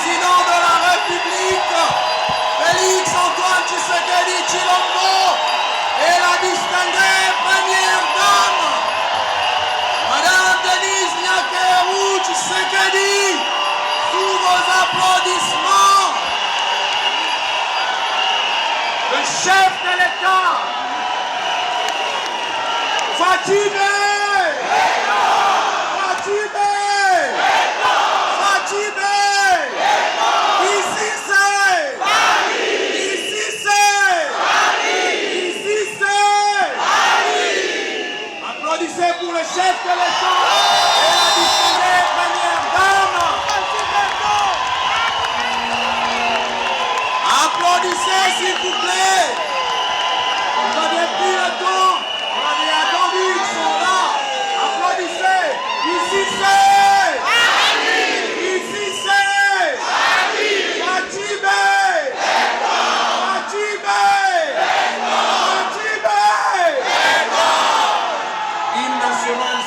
président de la République, Félix Antoine Tshisekedi Tshilombo, et la distinguée première dame, Madame Denise Nyakeru Tshisekedi, sous vos applaudissements, le chef de l'État, Fatime, pour le chef de l'État et la distinguée première dame. Applaudissez s'il vous plaît. Vous n'avez plus le temps. On avait attendu, ils sont là. Applaudissez. Ici c'est. Ici c'est. Fatime.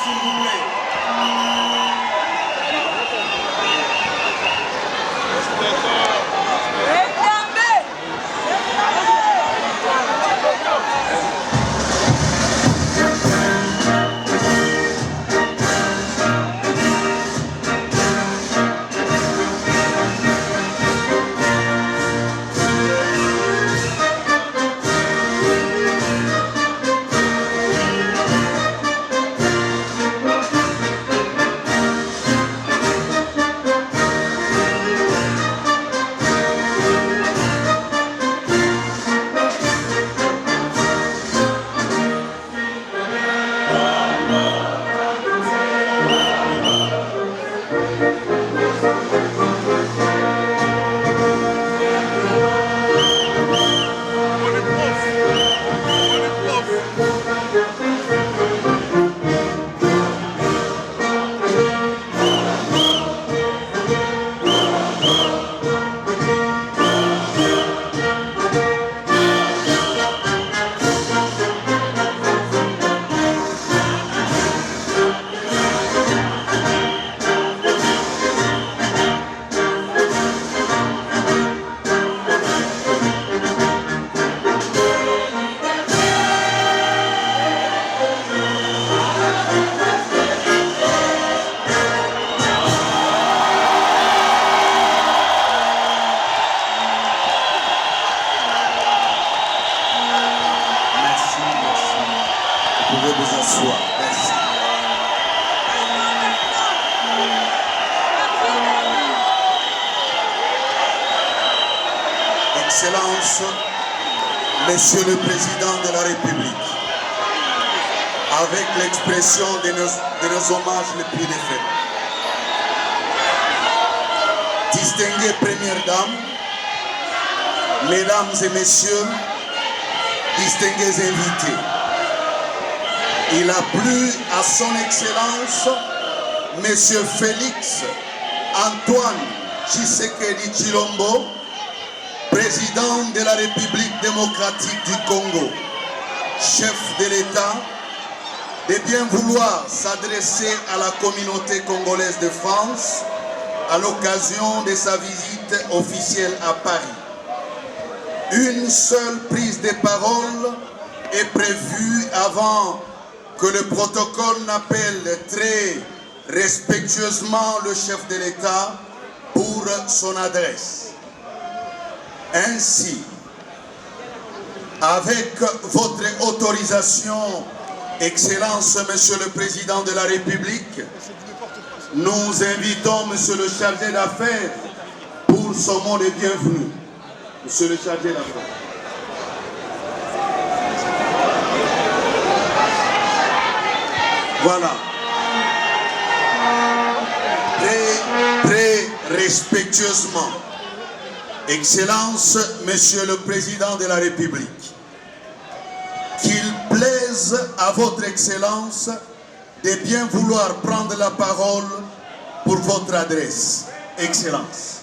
S'il vous plaît. Merci. Excellence, Monsieur le Président de la République, avec l'expression de nos hommages les plus défaits. Distinguée Première Dame, Mesdames et Messieurs, distingués invités, il a plu à son Excellence, Monsieur Félix Antoine Tshisekedi Tshilombo, Président de la République démocratique du Congo, chef de l'État, de bien vouloir s'adresser à la communauté congolaise de France à l'occasion de sa visite officielle à Paris. Une seule prise de parole est prévue avant que le protocole n'appelle très respectueusement le chef de l'État pour son adresse. Ainsi, avec votre autorisation, Excellence, Monsieur le Président de la République, nous invitons Monsieur le chargé d'affaires pour son mot de bienvenue. Monsieur le chargé d'affaires. Voilà. Très respectueusement, Excellence, Monsieur le Président de la République, qu'il plaise à votre Excellence de bien vouloir prendre la parole pour votre adresse. Excellence.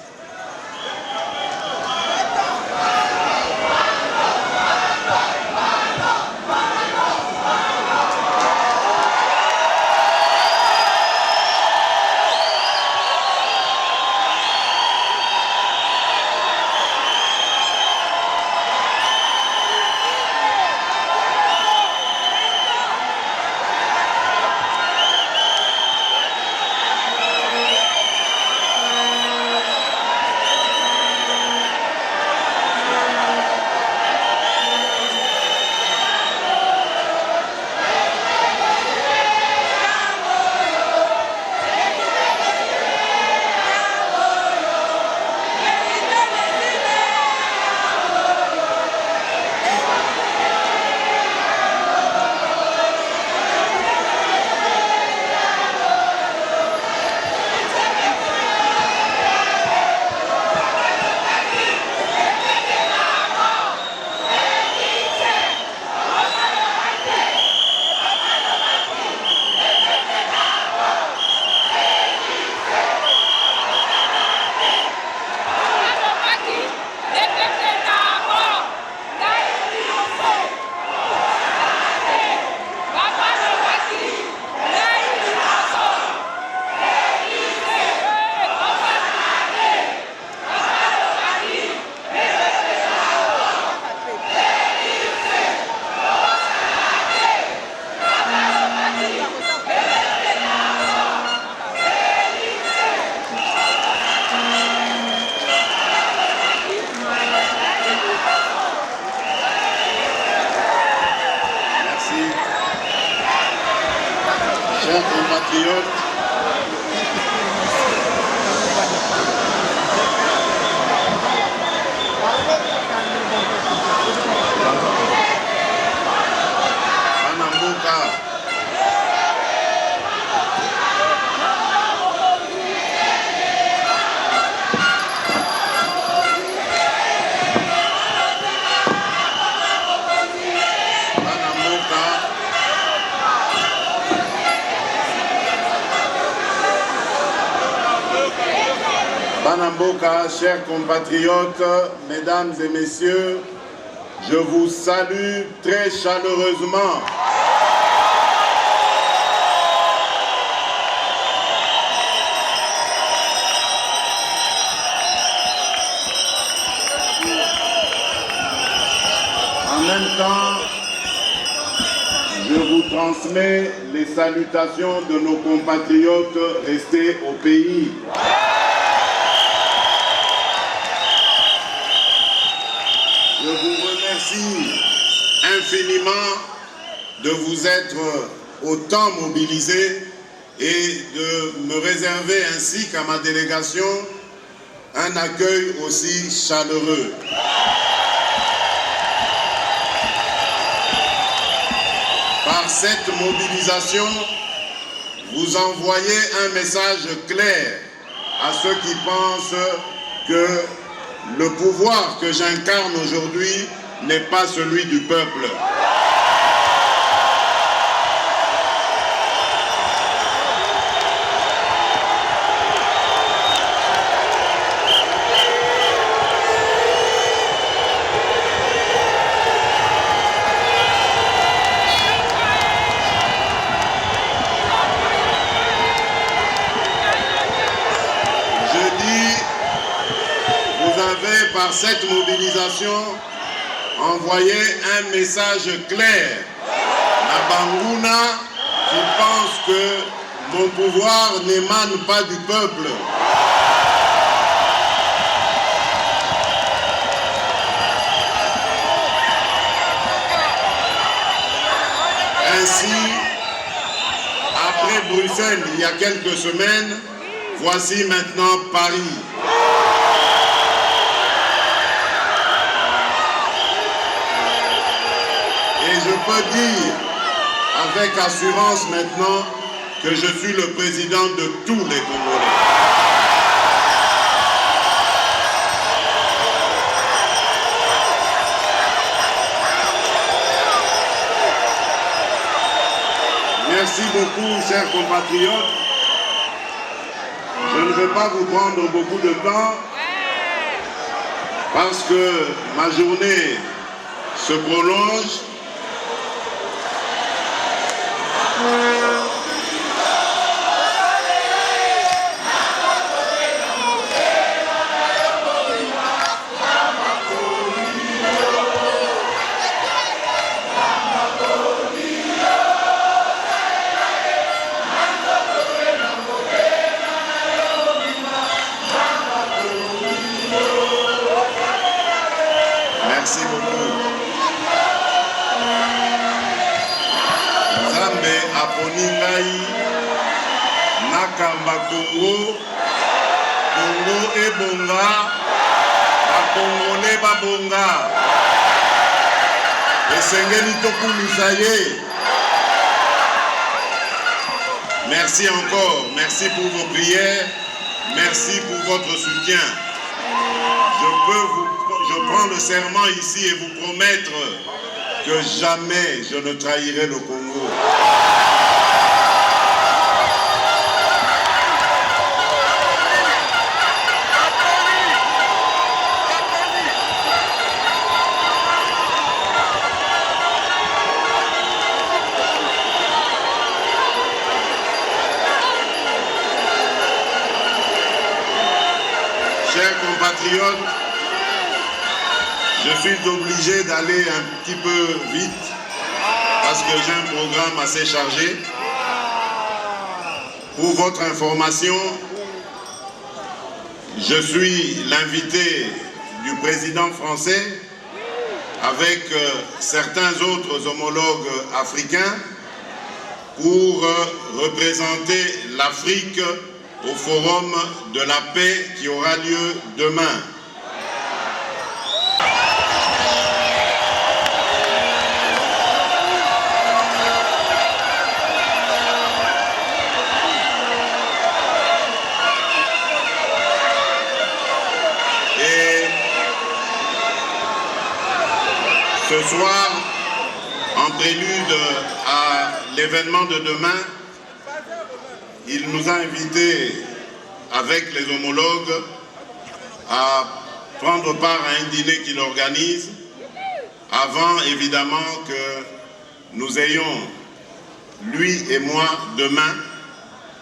chers compatriotes, Banamboka, chers compatriotes, mesdames et messieurs, je vous salue très chaleureusement. En même temps, je vous transmets les salutations de nos compatriotes restés au pays. Je vous remercie infiniment de vous être autant mobilisés et de me réserver ainsi qu'à ma délégation un accueil aussi chaleureux. Par cette mobilisation, vous envoyez un message clair à ceux qui pensent que le pouvoir que j'incarne aujourd'hui n'est pas celui du peuple. Par cette mobilisation, envoyer un message clair à Banguna qui pense que mon pouvoir n'émane pas du peuple. Ainsi, après Bruxelles, il y a quelques semaines, voici maintenant Paris. Et je peux dire avec assurance maintenant que je suis le président de tous les Congolais. Merci beaucoup, chers compatriotes. Je ne vais pas vous prendre beaucoup de temps parce que ma journée se prolonge. Merci beaucoup. Nzambe aponi ngai nakamba Congo, Congo ebonga, bakongole babonga. Esengeli tokumisa ye. Merci encore, merci pour vos prières, merci pour votre soutien. Je prends le serment ici et vous promettre que jamais je ne trahirai le Congo. Chers compatriotes, je suis obligé d'aller un petit peu vite parce que j'ai un programme assez chargé. Pour votre information, je suis l'invité du président français avec certains autres homologues africains pour représenter l'Afrique au Forum de la paix qui aura lieu demain. Ce soir, en prélude à l'événement de demain, il nous a invités, avec les homologues, à prendre part à un dîner qu'il organise, avant évidemment que nous ayons, lui et moi, demain,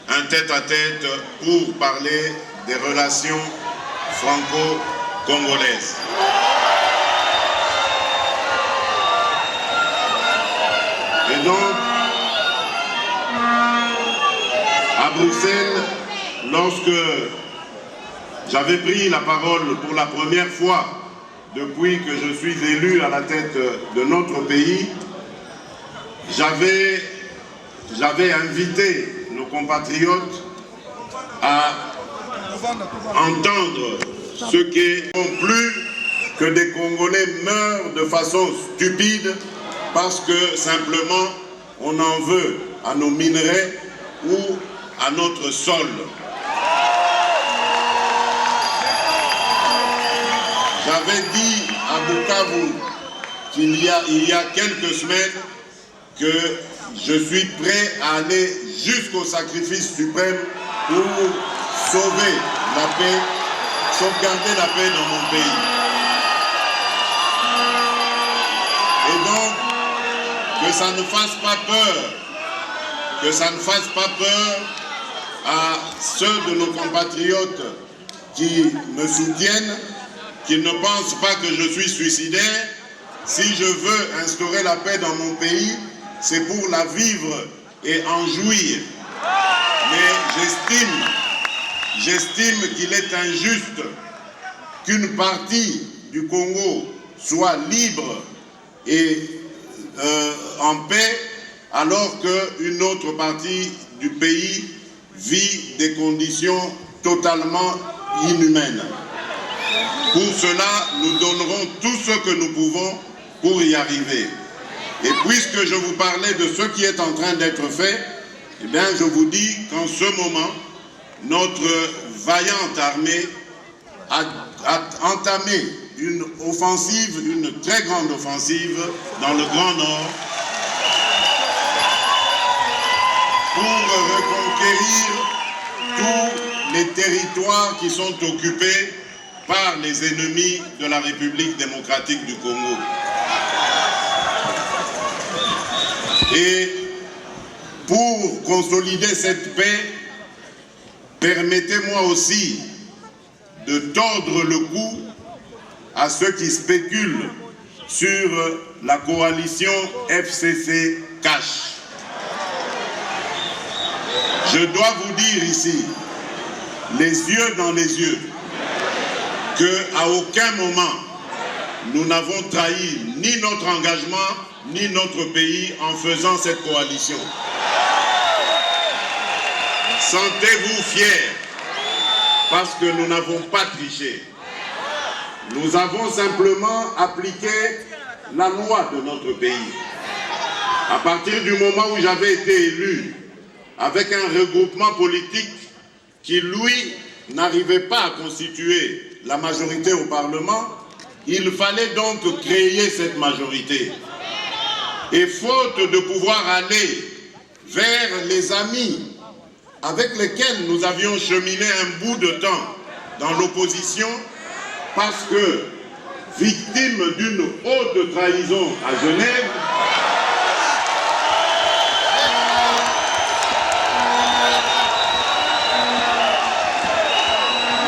un tête-à-tête pour parler des relations franco-congolaises. Et donc, à Bruxelles, lorsque j'avais pris la parole pour la première fois depuis que je suis élu à la tête de notre pays, j'avais invité nos compatriotes à entendre ce qui non plus que des Congolais meurent de façon stupide parce que simplement on en veut à nos minerais ou à notre sol. J'avais dit à Bukavu il y a quelques semaines que je suis prêt à aller jusqu'au sacrifice suprême pour sauver la paix, sauvegarder la paix dans mon pays. Et donc, que ça ne fasse pas peur, que ça ne fasse pas peur à ceux de nos compatriotes qui me soutiennent, qui ne pensent pas que je suis suicidaire. Si je veux instaurer la paix dans mon pays, c'est pour la vivre et en jouir. Mais j'estime qu'il est injuste qu'une partie du Congo soit libre et en paix, alors qu'une autre partie du pays vit des conditions totalement inhumaines. Pour cela, nous donnerons tout ce que nous pouvons pour y arriver. Et puisque je vous parlais de ce qui est en train d'être fait, eh bien, je vous dis qu'en ce moment, notre vaillante armée a entamé une offensive, une très grande offensive dans le Grand Nord pour reconquérir tous les territoires qui sont occupés par les ennemis de la République démocratique du Congo. Et pour consolider cette paix, permettez-moi aussi de tordre le cou à ceux qui spéculent sur la coalition FCC-Cash. Je dois vous dire ici, les yeux dans les yeux, qu'à aucun moment nous n'avons trahi ni notre engagement ni notre pays en faisant cette coalition. Sentez-vous fiers parce que nous n'avons pas triché. Nous avons simplement appliqué la loi de notre pays. À partir du moment où j'avais été élu avec un regroupement politique qui, lui, n'arrivait pas à constituer la majorité au Parlement, il fallait donc créer cette majorité. Et faute de pouvoir aller vers les amis avec lesquels nous avions cheminé un bout de temps dans l'opposition, parce que, victime d'une haute trahison à Genève,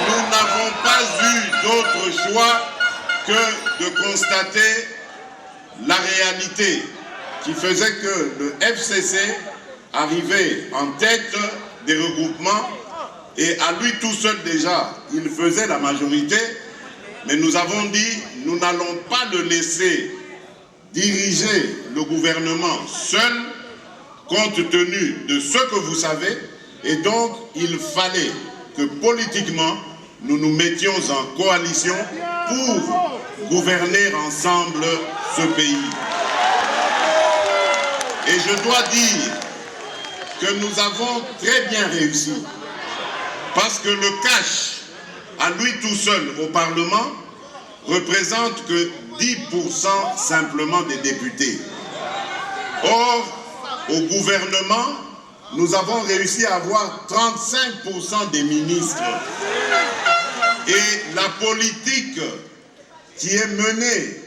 nous n'avons pas eu d'autre choix que de constater la réalité qui faisait que le FCC arrivait en tête des regroupements et à lui tout seul déjà, il faisait la majorité. Mais nous avons dit, nous n'allons pas le laisser diriger le gouvernement seul, compte tenu de ce que vous savez, et donc il fallait que politiquement, nous nous mettions en coalition pour gouverner ensemble ce pays. Et je dois dire que nous avons très bien réussi, parce que le cash, à lui tout seul au Parlement, représente que 10% simplement des députés. Or, au gouvernement, nous avons réussi à avoir 35% des ministres. Et la politique qui est menée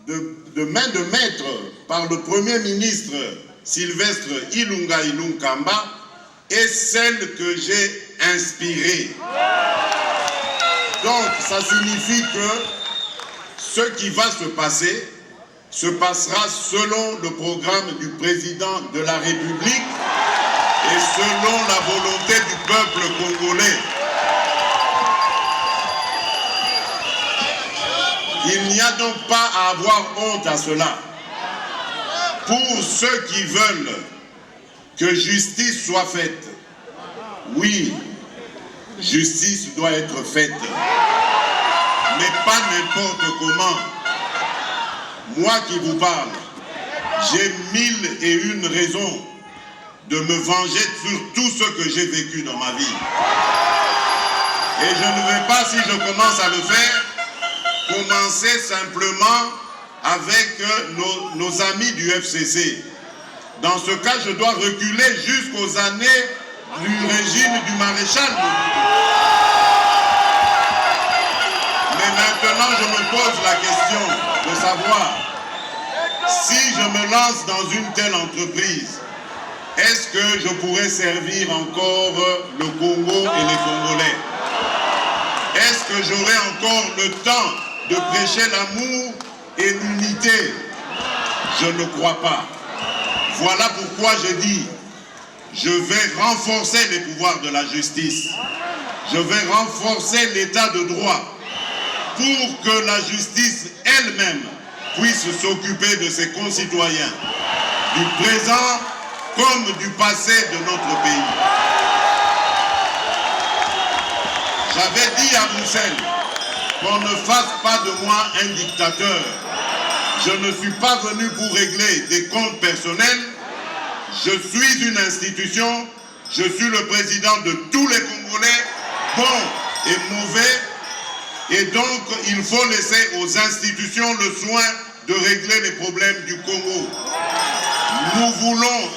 de main de maître par le Premier ministre Sylvestre Ilunga Ilunkamba est celle que j'ai inspirée. Donc, ça signifie que ce qui va se passer se passera selon le programme du président de la République et selon la volonté du peuple congolais. Il n'y a donc pas à avoir honte à cela. Pour ceux qui veulent que justice soit faite, oui, justice doit être faite, mais pas n'importe comment. Moi qui vous parle, j'ai 1001 raisons de me venger sur tout ce que j'ai vécu dans ma vie. Et je ne vais pas, si je commence à le faire, commencer simplement avec nos amis du FCC. Dans ce cas, je dois reculer jusqu'aux années du régime du maréchal. Mais maintenant, je me pose la question de savoir si je me lance dans une telle entreprise, est-ce que je pourrais servir encore le Congo et les Congolais? Est-ce que j'aurai encore le temps de prêcher l'amour et l'unité? Je ne crois pas. Voilà pourquoi je dis, je vais renforcer les pouvoirs de la justice. Je vais renforcer l'état de droit pour que la justice elle-même puisse s'occuper de ses concitoyens, du présent comme du passé de notre pays. J'avais dit à Bruxelles qu'on ne fasse pas de moi un dictateur. Je ne suis pas venu pour régler des comptes personnels. Je suis une institution. Je suis le président de tous les Congolais, bons et mauvais. Et donc, il faut laisser aux institutions le soin de régler les problèmes du Congo. Nous voulons,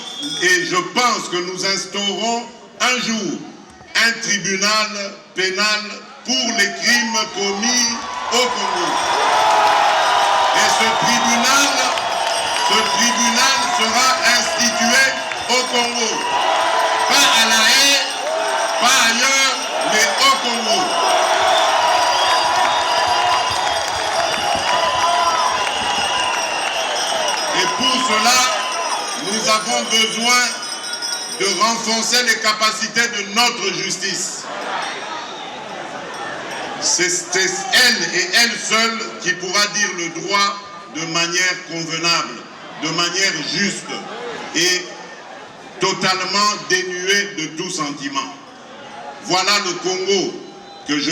et je pense que nous instaurons un jour un tribunal pénal pour les crimes commis au Congo. Et ce tribunal sera institué au Congo. Pas à La Haye, pas ailleurs, mais au Congo. Et pour cela, nous avons besoin de renforcer les capacités de notre justice. C'est elle et elle seule qui pourra dire le droit de manière convenable, de manière juste et totalement dénuée de tout sentiment. Voilà le Congo que je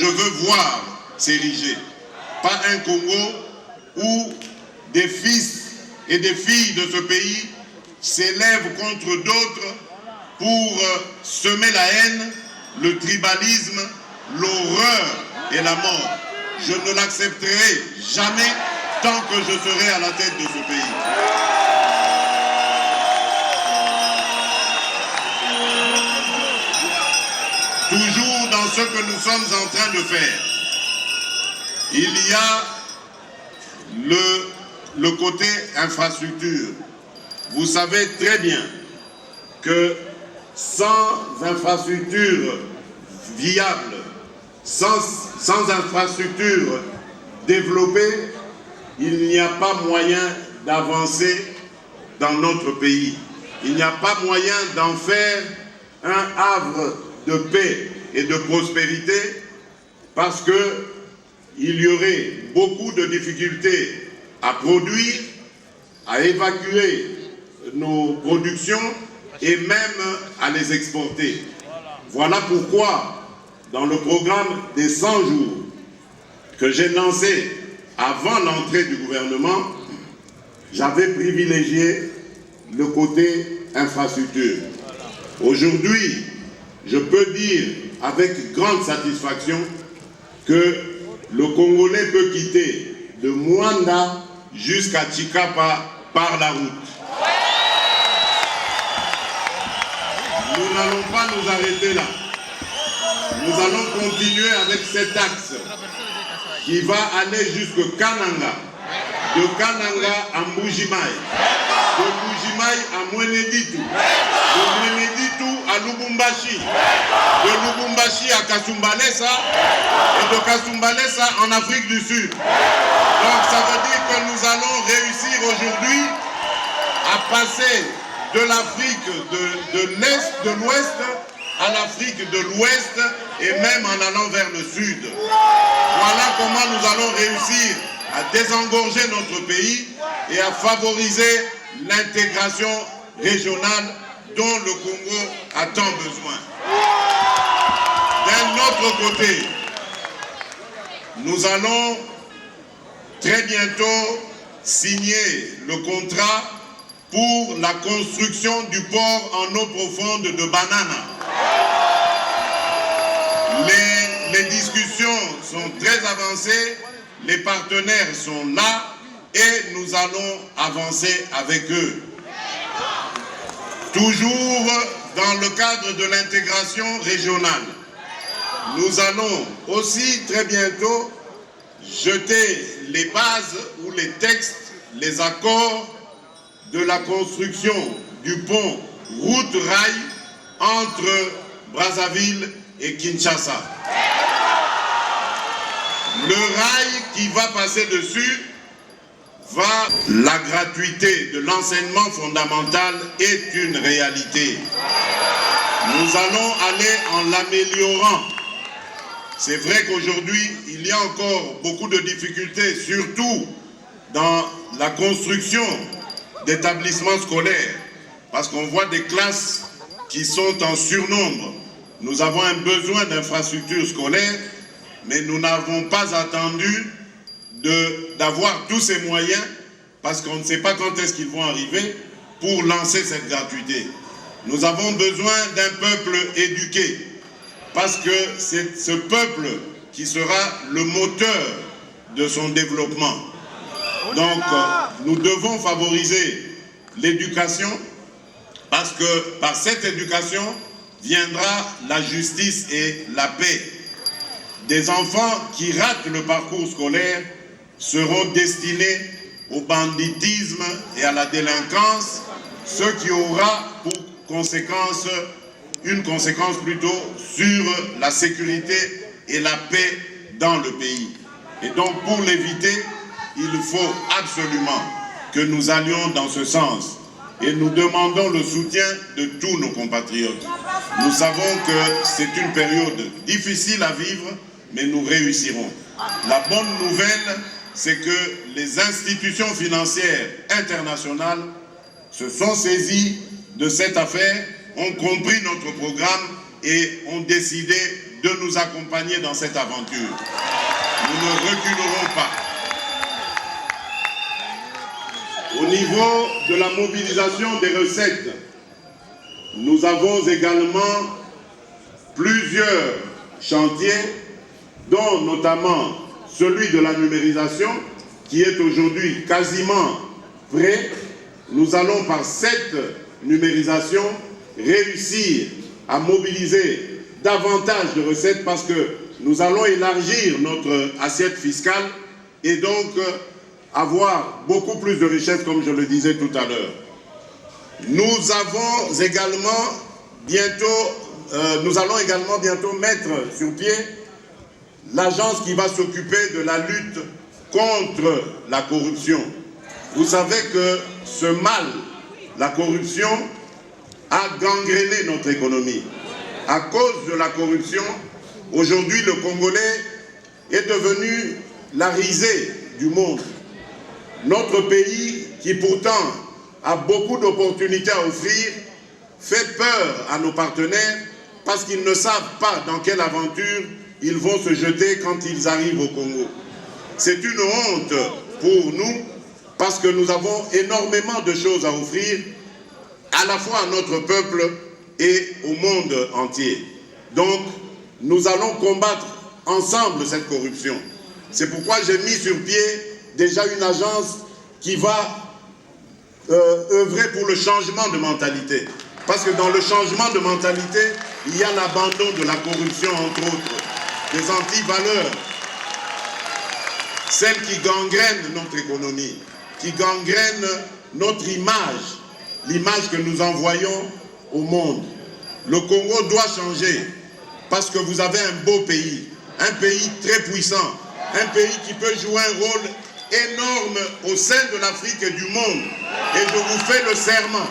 veux voir s'ériger. Pas un Congo où des fils et des filles de ce pays s'élèvent contre d'autres pour semer la haine, le tribalisme, l'horreur et la mort. Je ne l'accepterai jamais tant que je serai à la tête de ce pays. Toujours dans ce que nous sommes en train de faire, il y a le côté infrastructure. Vous savez très bien que sans infrastructure viable, sans infrastructure développée, il n'y a pas moyen d'avancer dans notre pays. Il n'y a pas moyen d'en faire un havre de paix et de prospérité parce qu'il y aurait beaucoup de difficultés à produire, à évacuer nos productions et même à les exporter. Voilà pourquoi, dans le programme des 100 jours que j'ai lancé avant l'entrée du gouvernement, j'avais privilégié le côté infrastructure. Aujourd'hui, je peux dire avec grande satisfaction que le Congolais peut quitter de Mwanda jusqu'à Tshikapa par la route. Nous n'allons pas nous arrêter là. Nous allons continuer avec cet axe qui va aller jusqu'à Kananga, de Kananga à Mbujimaï, de Mbujimaï à Mweneditu, de Mweneditu à Lubumbashi, de Lubumbashi à Kasumbalesa et de Kasumbalesa en Afrique du Sud. Donc ça veut dire que nous allons réussir aujourd'hui à passer de l'Afrique de l'Est, de l'Ouest à l'Afrique de l'Ouest et même en allant vers le Sud. Voilà comment nous allons réussir à désengorger notre pays et à favoriser l'intégration régionale dont le Congo a tant besoin. D'un autre côté, nous allons très bientôt signer le contrat pour la construction du port en eau profonde de Banana. Les discussions sont très avancées, les partenaires sont là et nous allons avancer avec eux. Toujours dans le cadre de l'intégration régionale, nous allons aussi très bientôt jeter les bases ou les textes, les accords de la construction du pont route-rail entre Brazzaville et Kinshasa. Le rail qui va passer dessus la gratuité de l'enseignement fondamental est une réalité. Nous allons aller en l'améliorant. C'est vrai qu'aujourd'hui, il y a encore beaucoup de difficultés, surtout dans la construction d'établissements scolaires, parce qu'on voit des classes qui sont en surnombre. Nous avons un besoin d'infrastructures scolaires, mais nous n'avons pas attendu d'avoir tous ces moyens, parce qu'on ne sait pas quand est-ce qu'ils vont arriver, pour lancer cette gratuité. Nous avons besoin d'un peuple éduqué, parce que c'est ce peuple qui sera le moteur de son développement. Donc, nous devons favoriser l'éducation, parce que par cette éducation viendra la justice et la paix. Des enfants qui ratent le parcours scolaire seront destinés au banditisme et à la délinquance, ce qui aura pour conséquence, une conséquence plutôt sur la sécurité et la paix dans le pays. Et donc pour l'éviter, il faut absolument que nous allions dans ce sens. Et nous demandons le soutien de tous nos compatriotes. Nous savons que c'est une période difficile à vivre, mais nous réussirons. La bonne nouvelle, c'est que les institutions financières internationales se sont saisies de cette affaire, ont compris notre programme et ont décidé de nous accompagner dans cette aventure. Nous ne reculerons pas. Au niveau de la mobilisation des recettes, nous avons également plusieurs chantiers, dont notamment celui de la numérisation, qui est aujourd'hui quasiment prêt. Nous allons par cette numérisation réussir à mobiliser davantage de recettes parce que nous allons élargir notre assiette fiscale et donc avoir beaucoup plus de richesses, comme je le disais tout à l'heure. Nous allons également bientôt mettre sur pied l'agence qui va s'occuper de la lutte contre la corruption. Vous savez que ce mal, la corruption, a gangréné notre économie. À cause de la corruption, aujourd'hui le Congolais est devenu la risée du monde. Notre pays, qui pourtant a beaucoup d'opportunités à offrir, fait peur à nos partenaires parce qu'ils ne savent pas dans quelle aventure ils vont se jeter quand ils arrivent au Congo. C'est une honte pour nous parce que nous avons énormément de choses à offrir à la fois à notre peuple et au monde entier. Donc, nous allons combattre ensemble cette corruption. C'est pourquoi j'ai mis sur pied déjà une agence qui va œuvrer pour le changement de mentalité. Parce que dans le changement de mentalité, il y a l'abandon de la corruption, entre autres, des anti-valeurs, celles qui gangrènent notre économie, qui gangrènent notre image, l'image que nous envoyons au monde. Le Congo doit changer parce que vous avez un beau pays, un pays très puissant, un pays qui peut jouer un rôle énorme au sein de l'Afrique et du monde. Et je vous fais le serment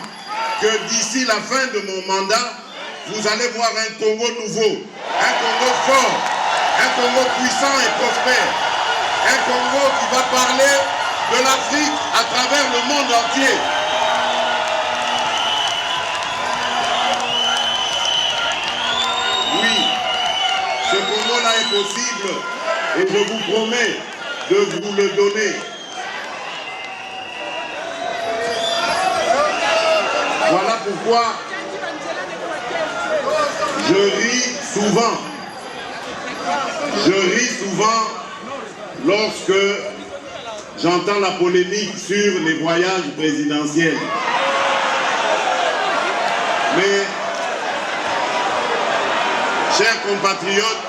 que d'ici la fin de mon mandat, vous allez voir un Congo nouveau, un Congo fort, un Congo puissant et prospère, un Congo qui va parler de l'Afrique à travers le monde entier. Oui, ce Congo-là est possible et je vous promets de vous le donner. Voilà pourquoi je ris souvent. Je ris souvent lorsque j'entends la polémique sur les voyages présidentiels. Mais, chers compatriotes,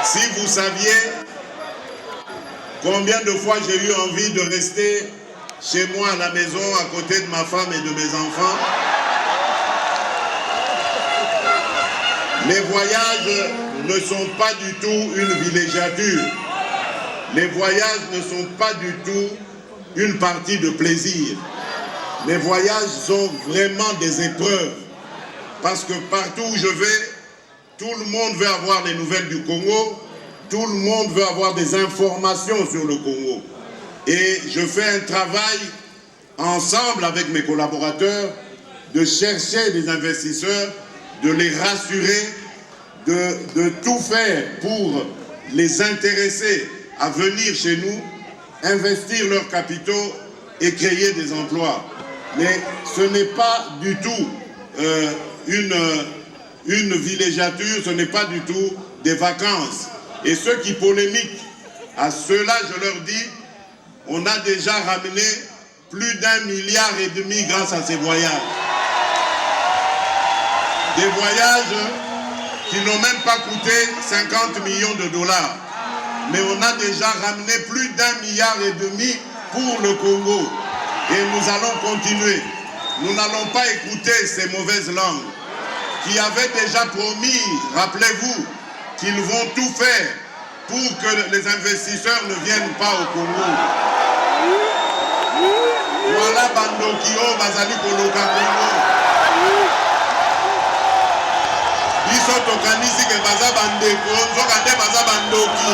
si vous saviez combien de fois j'ai eu envie de rester chez moi à la maison, à côté de ma femme et de mes enfants, les voyages ne sont pas du tout une villégiature. Les voyages ne sont pas du tout une partie de plaisir. Les voyages sont vraiment des épreuves. Parce que partout où je vais, tout le monde veut avoir les nouvelles du Congo. Tout le monde veut avoir des informations sur le Congo. Et je fais un travail ensemble avec mes collaborateurs de chercher des investisseurs, de les rassurer, de tout faire pour les intéresser à venir chez nous, investir leurs capitaux et créer des emplois. Mais ce n'est pas du tout une villégiature, ce n'est pas du tout des vacances. Et ceux qui polémiquent, à ceux-là, je leur dis, on a déjà ramené plus d'1,5 milliard grâce à ces voyages. Des voyages qui n'ont même pas coûté 50 millions de dollars. Mais on a déjà ramené plus d'1,5 milliard pour le Congo. Et nous allons continuer. Nous n'allons pas écouter ces mauvaises langues qui avaient déjà promis, rappelez-vous, qu'ils vont tout faire pour que les investisseurs ne viennent pas au Congo. Voilà Bandokio, Bazali Koloka Congo. Biso tokanisi ke baza bandeko, nzokande baza bandoki.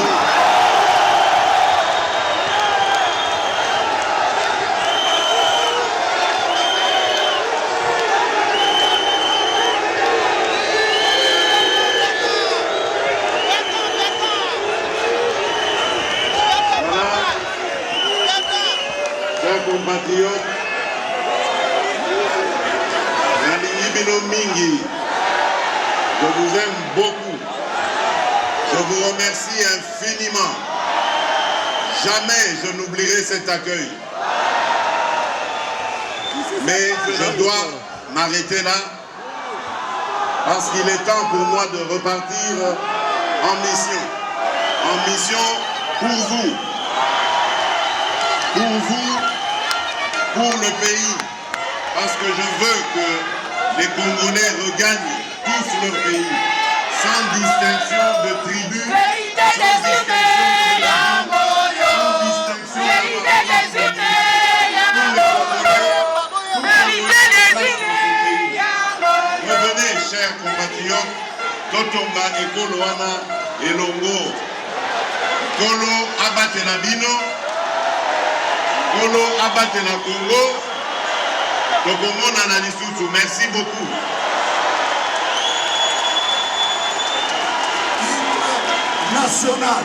Compatriotes, Mingi, je vous aime beaucoup. Je vous remercie infiniment. Jamais je n'oublierai cet accueil. Mais je dois m'arrêter là parce qu'il est temps pour moi de repartir en mission. En mission pour vous. Pour vous, pour le pays, parce que je veux que les Congolais regagnent tous leur pays, sans distinction de tribu, sans distinction de revenez, chers compatriotes, Totonga et Koloana et Longo, Kolo Abatenabino, Kolo Abatena Congo, Donc au monde analyse tout. Merci beaucoup. National.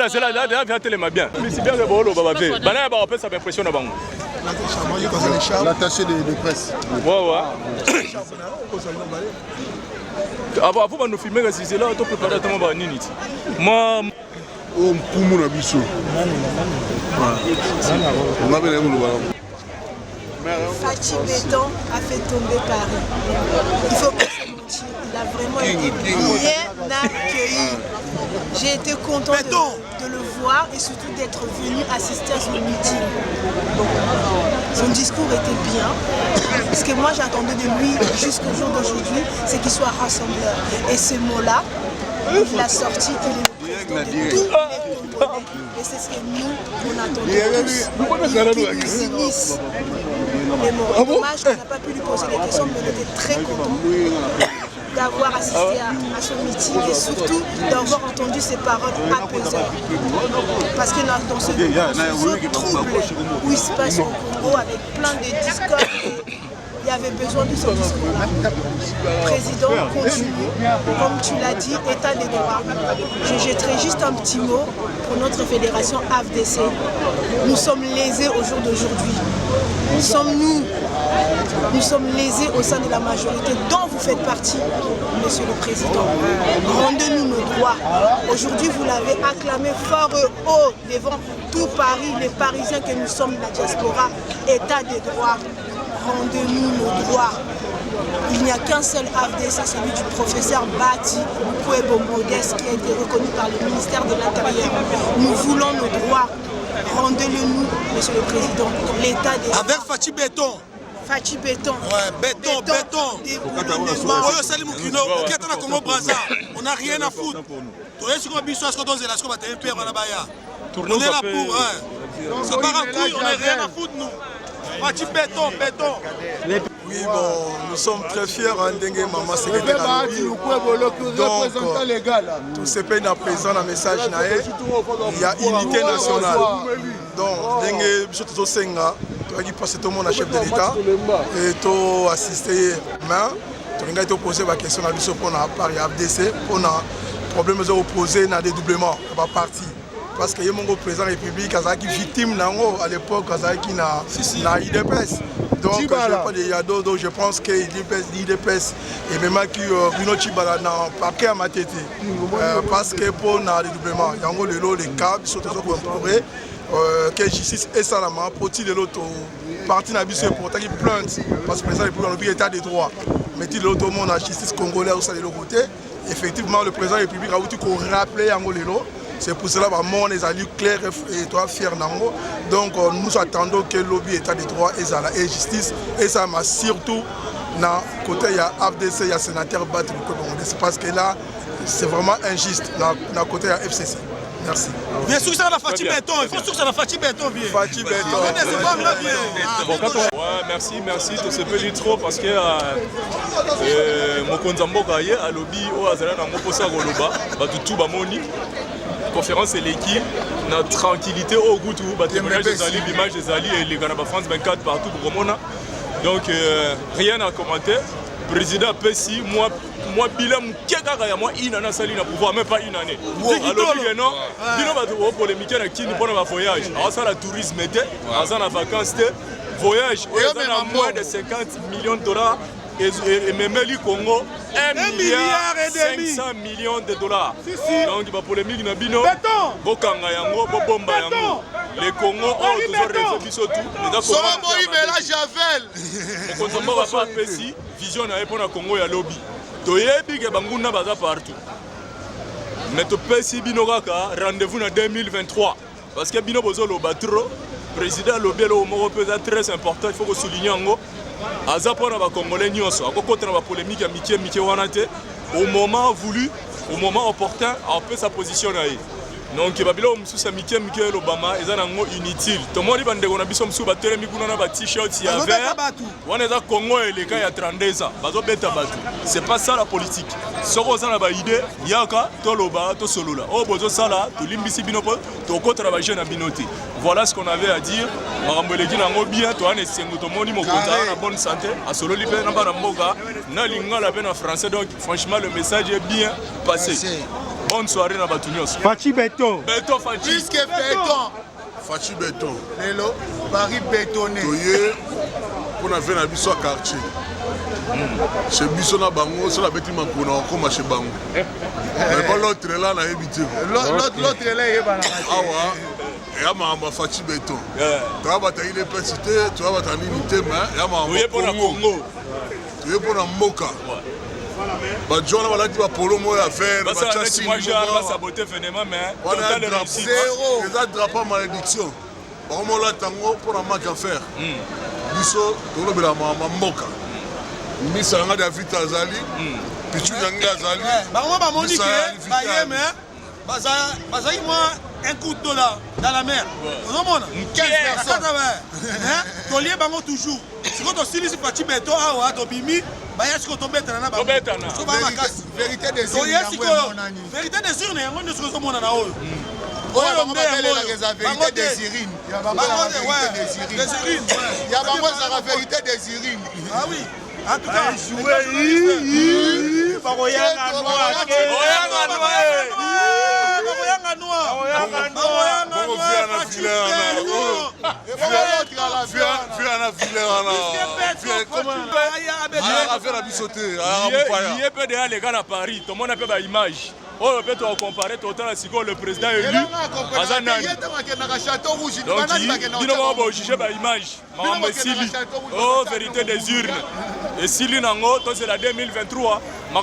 C'est là, viens tellement bien. Mais c'est bien le bolo, baba fait. Banana va repasser, ça m'impressionne avant. L'attaché de presse. Ouais. Avant de nous filmer, c'est là, tu peux préparer ton baba nini. Moi. Oh, pour mon abisso. On avait les mots. Fachi Béton a fait tomber Paris. Il faut pas se mentir, il a vraiment été bien accueilli. J'ai été content de le voir et surtout d'être venu assister à son meeting. Donc, son discours était bien. Ce que moi j'attendais de lui jusqu'au jour d'aujourd'hui, c'est qu'il soit rassembleur. Et ce mot-là, il l'a sorti, il est le président de tous les Congolais. Et c'est ce que nous, on attendait tous. Il nous unisse. Dommage qu'on n'a pas pu lui poser des questions, mais on était très content d'avoir assisté à son meeting et surtout d'avoir entendu ses paroles apaisantes. Parce que dans ce trouble où il se passe au Congo avec plein de discordes, il y avait besoin de ce discours-là. Président, continue. Comme tu l'as dit, état des droits. Je jetterai juste un petit mot pour notre fédération AFDC. Nous sommes lésés au jour d'aujourd'hui. Nous sommes lésés au sein de la majorité dont vous faites partie, Monsieur le Président. Rendez-nous nos droits. Aujourd'hui, vous l'avez acclamé fort et haut devant tout Paris, les Parisiens que nous sommes, la diaspora, état des droits. Rendez-nous nos droits. Il n'y a qu'un seul AFDC, celui du professeur Bati Puebo Modeste, qui a été reconnu par le ministère de l'Intérieur. Nous voulons nos droits. Rendez-le-nous, Monsieur le Président. L'État des... Avec Fachi Béton. Fachi Béton. Ouais, béton. On n'a rien à foutre. On est là pour... C'est pas un couille, on n'a rien à foutre, nous. Fachi Béton. Oui, bon, nous sommes très fiers en Dengue Maman secrétaire à l'Obi. Donc, tout ce pays n'a présent dans le message, il y a unité nationale. Donc, Dengue Bichoto Senga, tu as passé tout le monde à chef de l'État et tu as assisté, mais tu as posé la question à l'Usso pour la Paris AFDC, pour le problème de opposer dans le dédoublement, la partie. Parce que mon président de la République a été victime à l'époque, qui n'a IDPS. Donc, je pense que l'IDPS et même qui une Chibala dans le paquet à ma tête. Parce que pour le dédoublement, il y a des cas qui sont incorporés, que justice et Salama, pour tirer l'autre parti n'a pas pour attaquer plainte. Parce que le président de la République a l'état des droits. Mais il y a l'autre monde la justice congolaise au sein de l'autre côté. Effectivement, le président de la République a voulu qu'on rappelle Angolelo. C'est pour cela que mon les alliés clairs et toi fier nango. Donc nous attendons que le lobby état des droits et justice et ça m'a surtout dans côté il y a AFDC, il y a sénateur Bati c'est parce que là c'est vraiment injuste dans côté il y a FCC. Merci. Bien sûr que ça va Fachi Béton, il faut sûr que ça va Fachi Béton bien. Fachi Béton. Ouais, merci, tout se peut dire trop parce que mon konzamboka ye à lobby au azala na moposa goloba, ba tout ba moni. Conférence et l'équipe, na tranquillité au goût tout ba témoignage des ali l'image des ali et les gars de France 24 partout pour Romona. Donc rien à commenter. Président Pessi, moi bilan mukeka ya moi inana sali na pouvoir même pas une année. Alors que non, bino ba to polémique na kini pour na voyage. Alors ça la tourisme était, ça la vacances était voyage, on a moins de 50 millions de dollars. Et même le Congo, 1 milliard et 500 millions de dollars. Donc il va polémique na bino. Bokanga yango, bobomba yango. Les Congo ont toujours réussi tout. la javel. Quand on va pas Pessi, vision na pour na Congo ya lobby. Toyebi ke banguna baza partout. Mais to Pessi bino kaka rendez-vous na 2023 parce que bino bozo lo batro. Président lobby lo moko pesa très important, il faut que souligner ngo. Aza pona ba Congolais nyonso akokota na ba polémique ya mikie wana te au moment voulu, au moment opportun, on peut sa position na ye. Donc babilo mususa mikie lobama eza nango inutile. Tomoni bandeko na biso musu batelemi kuna na ba t-shirt ya vert. Wana eza Congo eleka ya 32 ans. Bazo beta batu. C'est pas ça la politique. Soko za na ba idée yaka to loba to solola. O bozo sala to limbisi binopo to kota ba jeune binoté. Voilà ce qu'on avait à dire. Maramboleki nango bien to ane sengo to moni mokonza na bonne santé. A solo lipe na ba mboka na lingala pe na français donc franchement le message est bien passé. Bonne soirée na Batunios. Fachi Béton. Béton Fachi. Jusque béton. Fachi Béton. Lelo, Paris bétonné. Toye, pour na venir à biso quartier. Chez biso na bango, c'est la bête qui m'a comme chez bango. Mais pas l'autre là, na habité. L'autre là, il est banana. Ah ouais. Et à ma Fachi Béton. Tu vas batailler les petits, tu vas batailler l'unité, mais à ma Congo. Tu es pour la Moka. Bah John va dire polo moi à faire bah ça moi j'ai va saboter finalement mais total réussite zéro les drapeaux malédiction vraiment là tango pour la marque à faire biso to lobela mama mboka misa nga David Azali pichu nga Azali bah moi ba monique ba yeme bah moi un coup de dollar dans la mer on monte 15 personnes hein tolier bango toujours si quand on signe si Fachi Béton awa to bimi baya siko tobetana na bango vérité des urnes vérité des urnes yango nde siko mona na oyo oyo mbele la vérité des urines ya bango ya bango za vérité des urines ah oui en tout cas jouer bakoyanga les gars à Paris, tout le monde a fait une image. On peut comparer total à le président élu. Donc, il va juger par image. Oh, vérité des urnes. Et si l'Inango, c'est la 2023, ma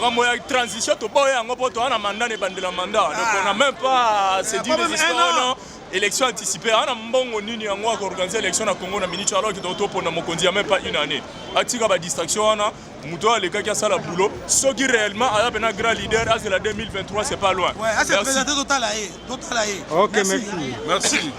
transition, tu peux avoir un mandat et un mandat. Donc, on n'a même pas à se dire des histoires, non. Élection anticipée, on a bon nini yango a organisé l'élection na Congo na minute alors que d'autres pour na mokonzi même pas une année. Atika ba distraction ana muto les gars qui a ça la boulot. Ce qui réellement a un grand leader c'est la 2023 c'est pas loin. Ouais, c'est présenté total là. OK, merci. Merci.